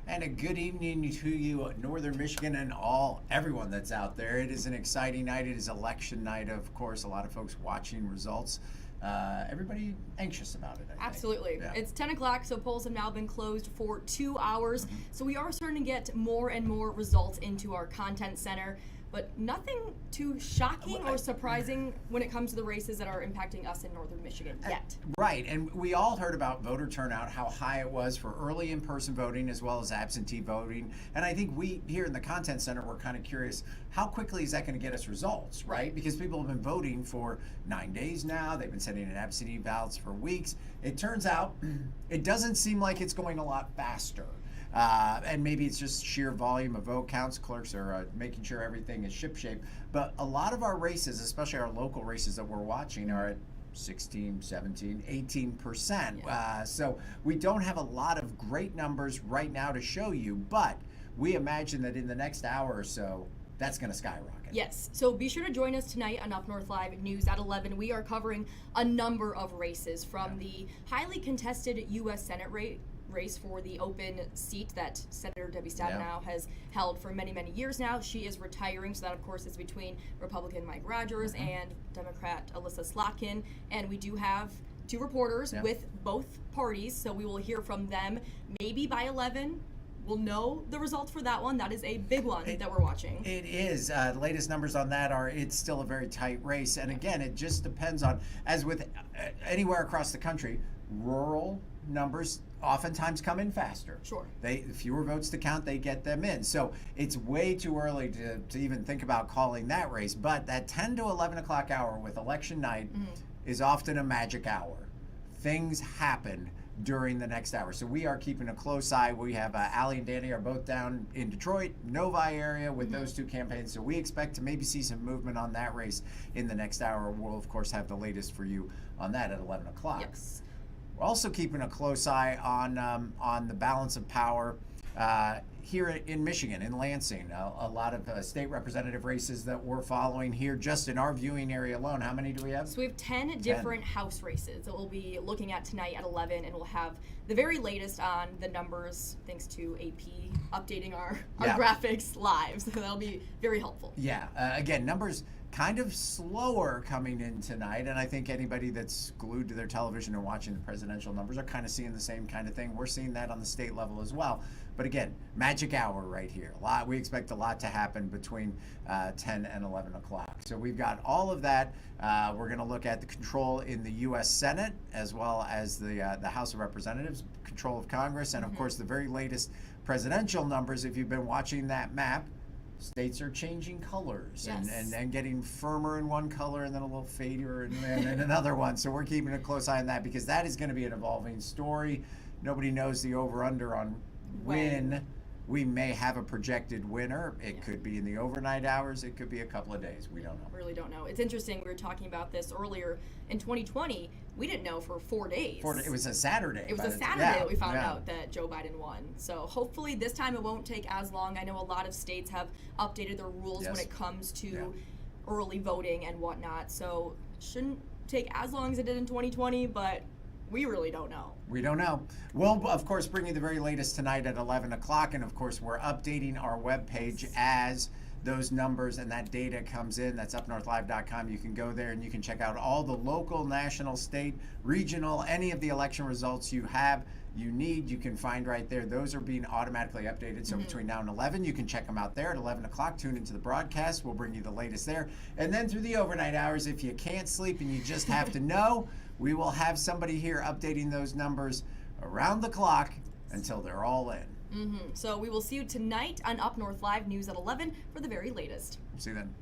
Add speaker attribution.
Speaker 1: And a good evening to you, Northern Michigan, and everyone that's out there. It is an exciting night. It is election night, of course. A lot of folks watching results. Everybody anxious about it, I think.
Speaker 2: Absolutely.
Speaker 1: Yeah.
Speaker 2: It's 10 o'clock, so polls have now been closed for 2 hours.
Speaker 1: Mm-hmm.
Speaker 2: So we are starting to get more and more results into our content center, but nothing too shocking or surprising when it comes to the races that are impacting us in Northern Michigan yet.
Speaker 1: Right, and we all heard about voter turnout, how high it was for early in-person voting as well as absentee voting. And I think we here in the content center were kind of curious, how quickly is that going to get us results, right? Because people have been voting for 9 days now. They've been sending in absentee ballots for weeks. It turns out it doesn't seem like it's going a lot faster. And maybe it's just sheer volume of vote counts. Clerks are making sure everything is shipshape. But a lot of our races, especially our local races that we're watching, are at 16, 17, 18%.
Speaker 2: Yeah.
Speaker 1: So we don't have a lot of great numbers right now to show you, but we imagine that in the next hour or so, that's going to skyrocket.
Speaker 2: Yes, so be sure to join us tonight on UpNorthLive News at 11. We are covering a number of races from the highly contested U.S. Senate race for the open seat that Senator Debbie Stabenow has held for many, many years now. She is retiring, so that, of course, is between Republican Mike Rogers and Democrat Alyssa Slotkin. And we do have two reporters with both parties, so we will hear from them maybe by 11. We'll know the results for that one. That is a big one that we're watching.
Speaker 1: It is. The latest numbers on that are it's still a very tight race. And again, it just depends on, as with anywhere across the country, rural numbers oftentimes come in faster.
Speaker 2: Sure.
Speaker 1: Fewer votes to count, they get them in. So it's way too early to even think about calling that race. But that 10 to 11 o'clock hour with election night is often a magic hour. Things happen during the next hour. So we are keeping a close eye. We have Allie and Danny are both down in Detroit, Novi area with those two campaigns. So we expect to maybe see some movement on that race in the next hour. We'll, of course, have the latest for you on that at 11 o'clock.
Speaker 2: Yes.
Speaker 1: We're also keeping a close eye on the balance of power here in Michigan, in Lansing. A lot of state representative races that we're following here just in our viewing area alone. How many do we have?
Speaker 2: So we have 10 different House races that we'll be looking at tonight at 11, and we'll have the very latest on the numbers thanks to AP updating our graphics live. So that'll be very helpful.
Speaker 1: Yeah. Again, numbers kind of slower coming in tonight, and I think anybody that's glued to their television and watching the presidential numbers are kind of seeing the same kind of thing. We're seeing that on the state level as well. But again, magic hour right here. We expect a lot to happen between 10 and 11 o'clock. So we've got all of that. We're going to look at the control in the U.S. Senate as well as the House of Representatives, control of Congress, and of course the very latest presidential numbers. If you've been watching that map, states are changing colors and getting firmer in one color and then a little fadier in another one. So we're keeping a close eye on that because that is going to be an evolving story. Nobody knows the over-under on when we may have a projected winner. It could be in the overnight hours. It could be a couple of days. We don't know.
Speaker 2: Really don't know. It's interesting. We were talking about this earlier. In 2020, we didn't know for 4 days.
Speaker 1: It was a Saturday.
Speaker 2: It was a Saturday that we found out that Joe Biden won. So hopefully this time it won't take as long. I know a lot of states have updated their rules when it comes to early voting and whatnot. So it shouldn't take as long as it did in 2020, but we really don't know.
Speaker 1: We don't know. We'll, of course, bring you the very latest tonight at 11 o'clock. And, of course, we're updating our webpage as those numbers and that data comes in. That's UpNorthLive.com. You can go there and you can check out all the local, national, state, regional, any of the election results you need, you can find right there. Those are being automatically updated. So between now and 11, you can check them out there at 11 o'clock. Tune into the broadcast. We'll bring you the latest there. And then through the overnight hours, if you can't sleep and you just have to know, we will have somebody here updating those numbers around the clock until they're all in.
Speaker 2: So we will see you tonight on UpNorthLive News at 11 for the very latest.
Speaker 1: See you then.